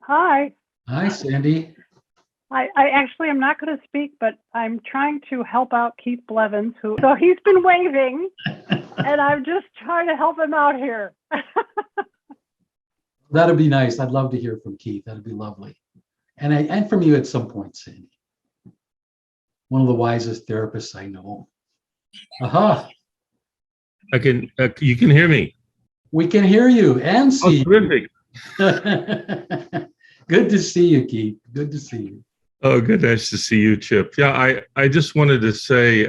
Hi. Hi, Sandy. I actually am not going to speak, but I'm trying to help out Keith Blevens, so he's been waving, and I'm just trying to help him out here. That'd be nice. I'd love to hear from Keith. That'd be lovely. And from you at some point, Sandy. One of the wisest therapists I know. Aha. I can. You can hear me. We can hear you and see terrific. you. Good to see you, Keith. Good to see you. Oh, good. Nice to see you, Chip. Yeah, I just wanted to say,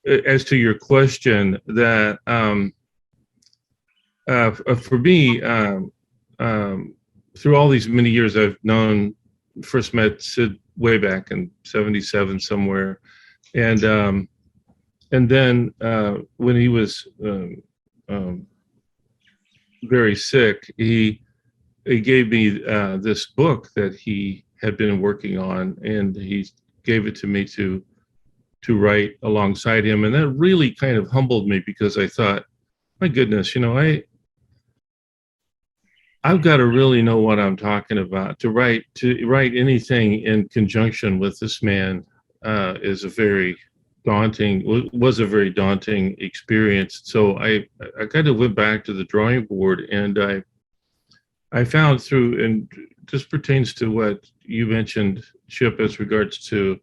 as to your question, that for me, through all these many years, I've first met Sid way back in '77 somewhere, and then when he was very sick, he gave me this book that he had been working on, and he gave it to me to write alongside him, and that really kind of humbled me, because I thought, my goodness, I've got to really know what I'm talking about. To write anything in conjunction with this man was a very daunting experience. So I kind of went back to the drawing board, and I found through, and this pertains to what you mentioned, Chip, as regards to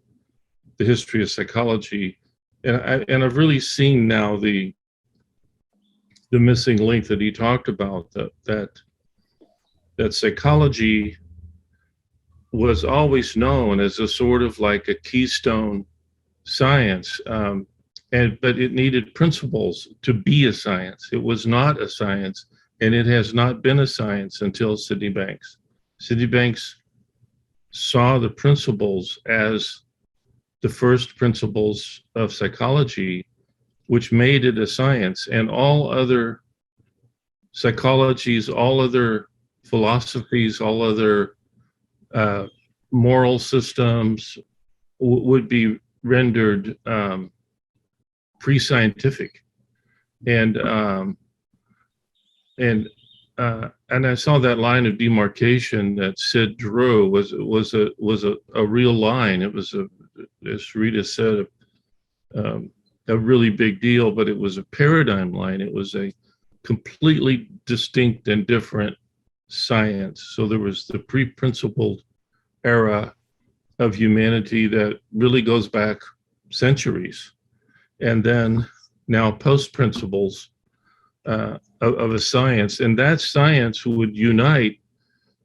the history of psychology, and I've really seen now the missing link that he talked about, that psychology was always known as a sort of like a keystone science, but it needed principles to be a science. It was not a science, and it has not been a science until Sydney Banks. Sydney Banks saw the principles as the first principles of psychology, which made it a science, and all other psychologies, all other philosophies, all other moral systems would be rendered pre-scientific, and I saw that line of demarcation that Sid drew was a real line. It was, as Rita said, a really big deal, but it was a paradigm line. It was a completely distinct and different science. So there was the pre-principled era of humanity that really goes back centuries, and then now post-principles of a science, and that science would unite.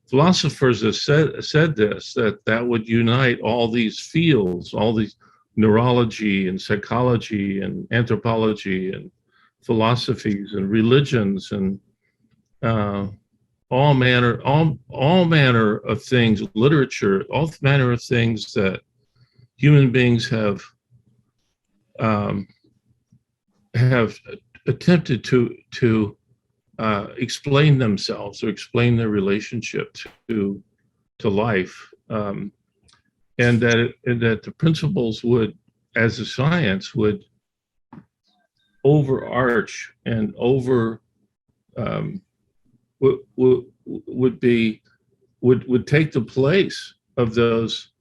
Philosophers have said this, that would unite all these fields, all these neurology and psychology and anthropology and philosophies and religions and all manner of things, literature, all manner of things that human beings have attempted to explain themselves or explain their relationship to life, and that the principles would, as a science, would overarch and would take the place of those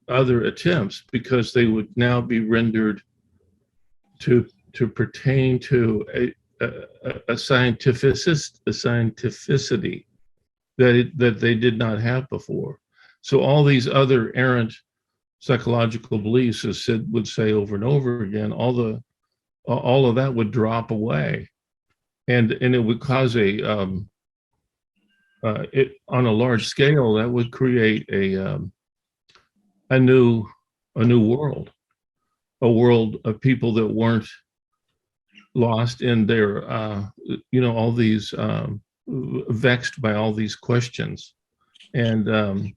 other attempts, because they would now be rendered to pertain to a scientificity that they did not have before. So all these other errant psychological beliefs, as Sid would say over and over again, all of that would drop away, and it would cause on a large scale, that would create a new world, a world of people that weren't lost in their all these vexed by all these questions, and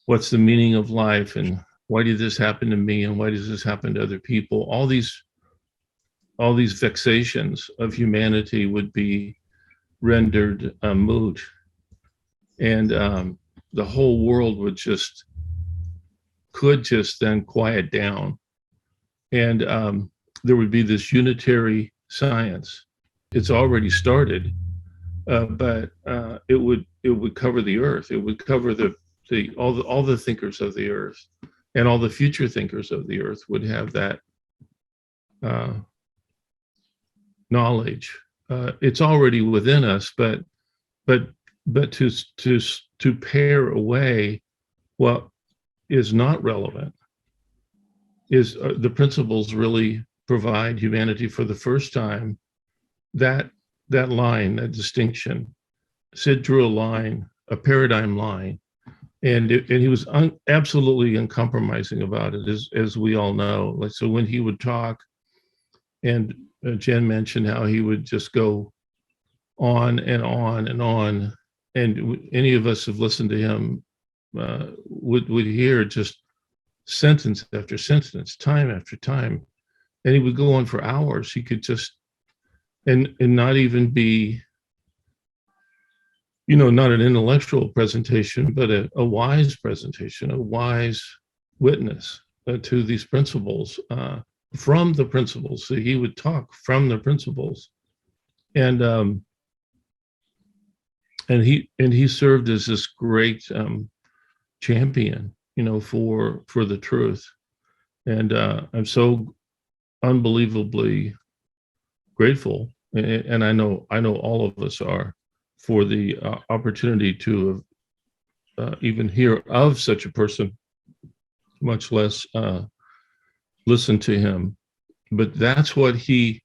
what's the meaning of life, and why did this happen to me, and why does this happen to other people? All these vexations of humanity would be rendered moot, and the whole world could just then quiet down, and there would be this unitary science. It's already started, but it would cover the earth. It would cover all the thinkers of the earth, and all the future thinkers of the earth would have that knowledge. It's already within us, but to pare away what is not relevant is the principles really provide humanity for the first time that line, that distinction. Sid drew a line, a paradigm line, and he was absolutely uncompromising about it, as we all know. Like, so when he would talk, and Jen mentioned how he would just go on and on and on, and any of us have listened to him would hear just sentence after sentence, time after time, and he would go on for hours. He could just and not even be, not an intellectual presentation, but a wise presentation, a wise witness to these principles, from the principles. So he would talk from the principles, and he served as this great champion, for the truth. And I'm so unbelievably grateful, and I know all of us are, for the opportunity to even hear of such a person, much less listen to him. But that's what he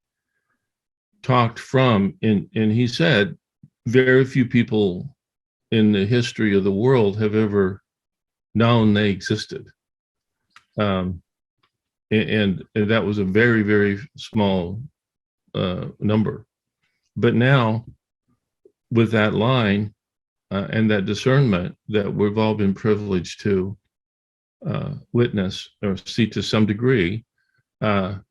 talked from, and he said very few people in the history of the world have ever known they existed. And that was a very, very small number. But now, with that line and that discernment that we've all been privileged to witness or see to some degree, that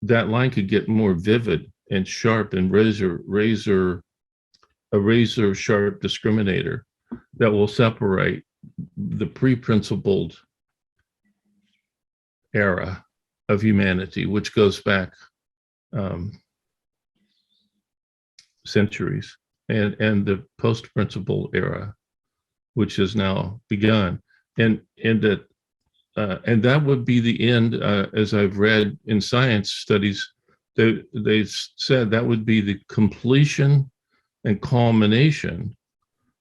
line could get more vivid and sharp and a razor sharp discriminator that will separate the pre-principled era of humanity, which goes back centuries, and the post-principled era, which has now begun, and that would be the end. As I've read in science studies, they said that would be the completion and culmination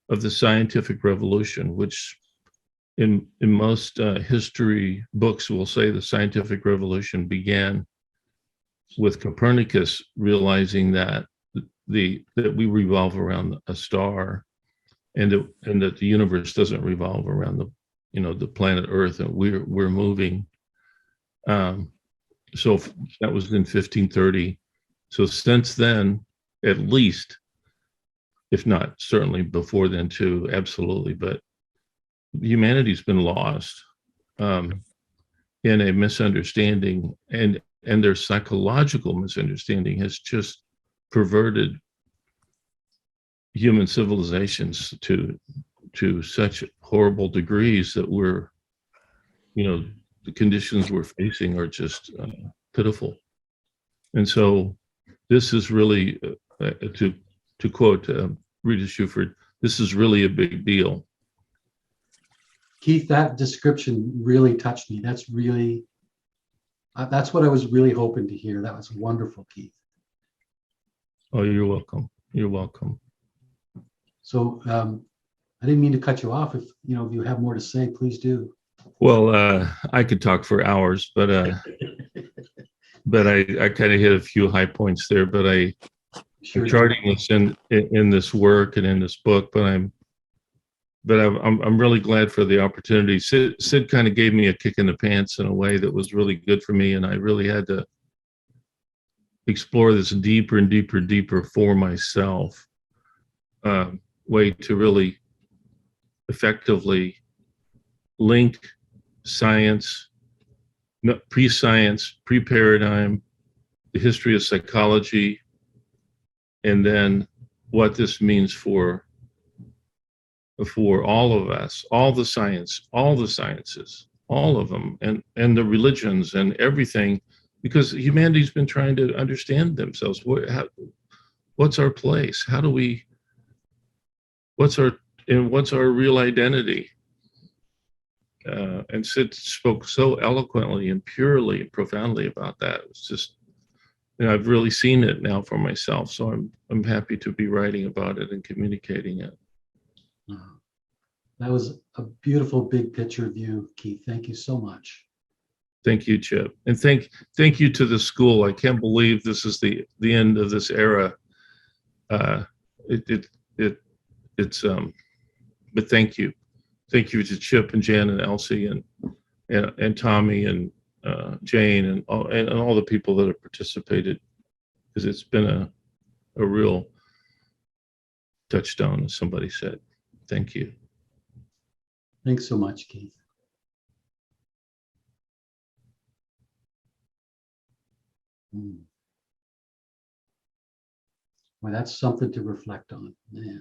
of the scientific revolution, which in most history books will say the scientific revolution began with Copernicus realizing that that we revolve around a star, and that the universe doesn't revolve around the planet Earth, and we're moving. So that was in 1530. So since then, at least, if not certainly before then too, absolutely, but humanity's been lost in a misunderstanding, and their psychological misunderstanding has just perverted human civilizations to such horrible degrees that the conditions we're facing are just pitiful. And so this is really, to quote Rita Shuford, this is really a big deal. Keith, that description really touched me. That's what I was really hoping to hear. That was wonderful, Keith. Oh, you're welcome. You're welcome. So I didn't mean to cut you off. If you have more to say, please do. Well, I could talk for hours, but I kind of hit a few high points there. But I'm charting this in this work and in this book. But I'm really glad for the opportunity. Sid kind of gave me a kick in the pants in a way that was really good for me, and I really had to explore this deeper and deeper for myself. Way to really effectively link science, pre-science, pre-paradigm, the history of psychology, and then what this means for all of us, all the sciences, all of them, and the religions and everything, because humanity's been trying to understand themselves. What's our place? How do we what's our real identity? And Sid spoke so eloquently and purely and profoundly about that. It's just, I've really seen it now for myself. So I'm happy to be writing about it and communicating it. That was a beautiful big picture view, Keith. Thank you so much. Thank you, Chip, and thank you to the school. I can't believe this is the end of this era. But thank you to Chip and Jan and Elsie and Tommy and Jane and all the people that have participated, because it's been a real touchstone, as somebody said. Thank you. Thanks so much, Keith. Well, that's something to reflect on. Yeah.